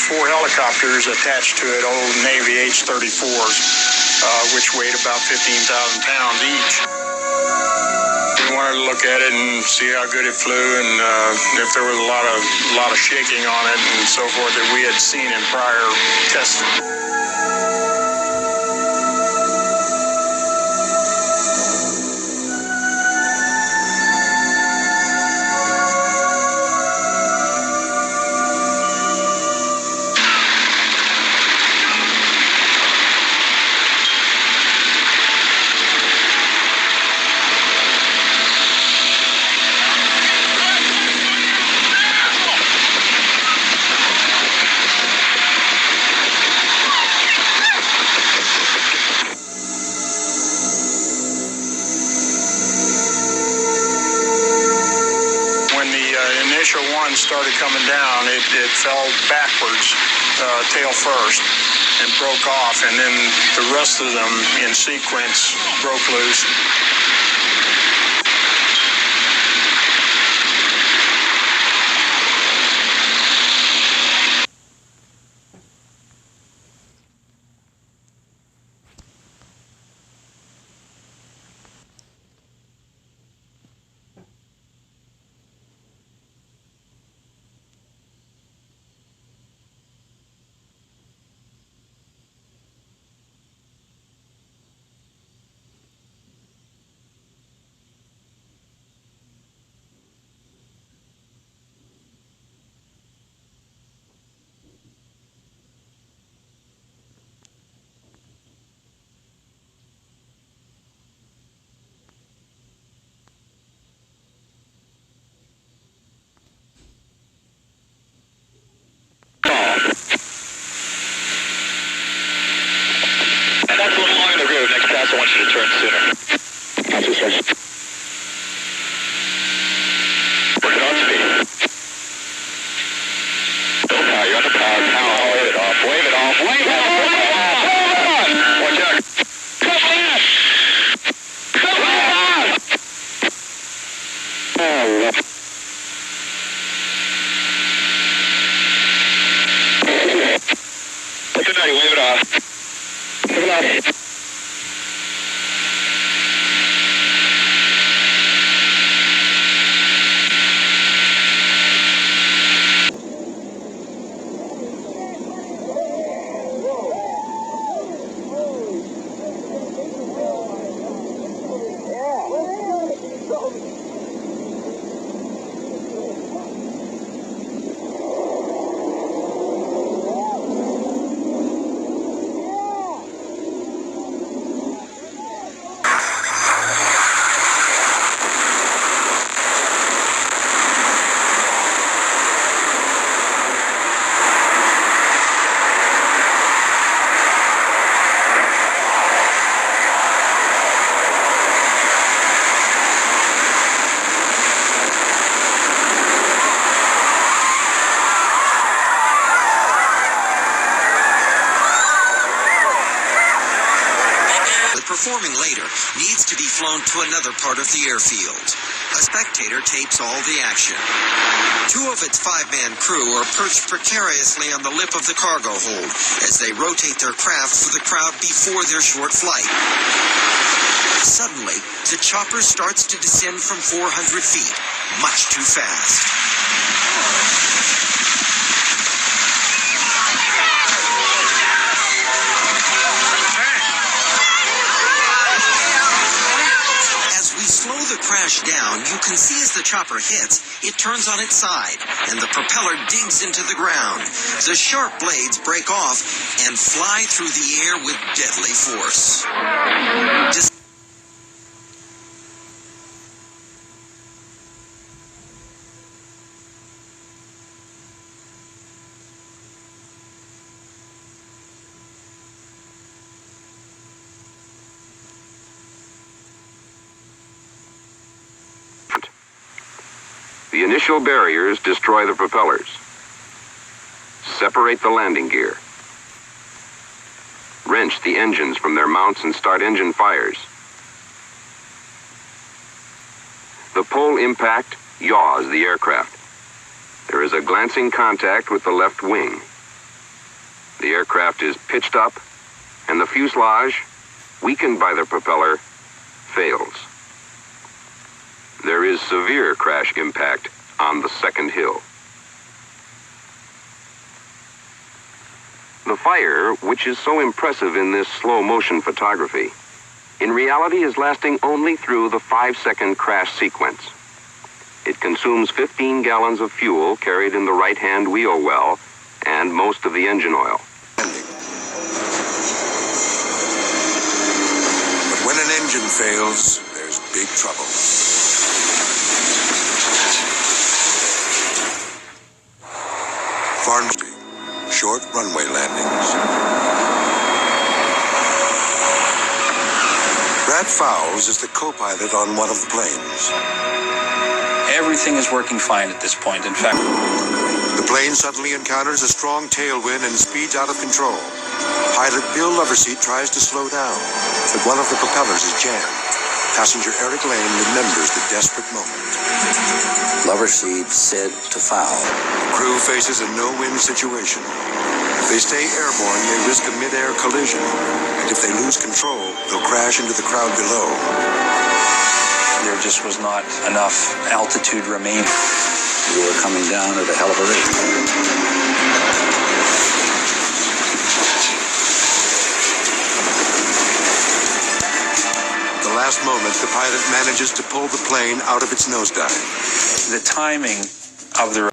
4 helicopters attached to it, old Navy H-34s, which weighed about 15,000 pounds each. We wanted to look at it and see how good it flew, and if there was a lot of shaking on it and so forth that we had seen in prior testing. Initial one started coming down, it fell backwards, tail first, and broke off, and then the rest of them in sequence broke loose. That's a little long in the groove. Next pass, I want you to turn sooner. Copy, sir. Working on speed. No power, you're on the power. Power, wave it off, wave it off, wave it off, wave it off! Watch out. Come on! Come on! Good night, wave it off. Good night. Performing later needs to be flown to another part of the airfield. A spectator tapes all the action. 2 of its 5-man crew are perched precariously on the lip of the cargo hold as they rotate their craft for the crowd before their short flight. Suddenly, the chopper starts to descend from 400 feet, much too fast. Slow the crash down, you can see as the chopper hits, it turns on its side, and the propeller digs into the ground. The sharp blades break off and fly through the air with deadly force. The initial barriers destroy the propellers. Separate the landing gear. Wrench the engines from their mounts and start engine fires. The pole impact yaws the aircraft. There is a glancing contact with the left wing. The aircraft is pitched up, and the fuselage, weakened by the propeller, fails. There is severe crash impact on the second hill. The fire, which is so impressive in this slow-motion photography, in reality is lasting only through the 5-second crash sequence. It consumes 15 gallons of fuel carried in the right-hand wheel well and most of the engine oil. But when an engine fails, there's big trouble. Farnsby, short runway landings. Brad Fowles is the co-pilot on one of the planes. Everything is working fine at this point. In fact, The plane suddenly encounters a strong tailwind and speeds out of control. Pilot Bill Loverseat tries to slow down, but one of the propellers is jammed. Passenger Eric Lane remembers the desperate moment. Loverseat said to Fowl, The crew faces a no-win situation. If they stay airborne, they risk a mid-air collision, and if they lose control, they'll crash into the crowd below. there just was not enough altitude remaining. "You were coming down at a hell of a rate." At the last moment, the pilot manages to pull the plane out of its nosedive. The timing of the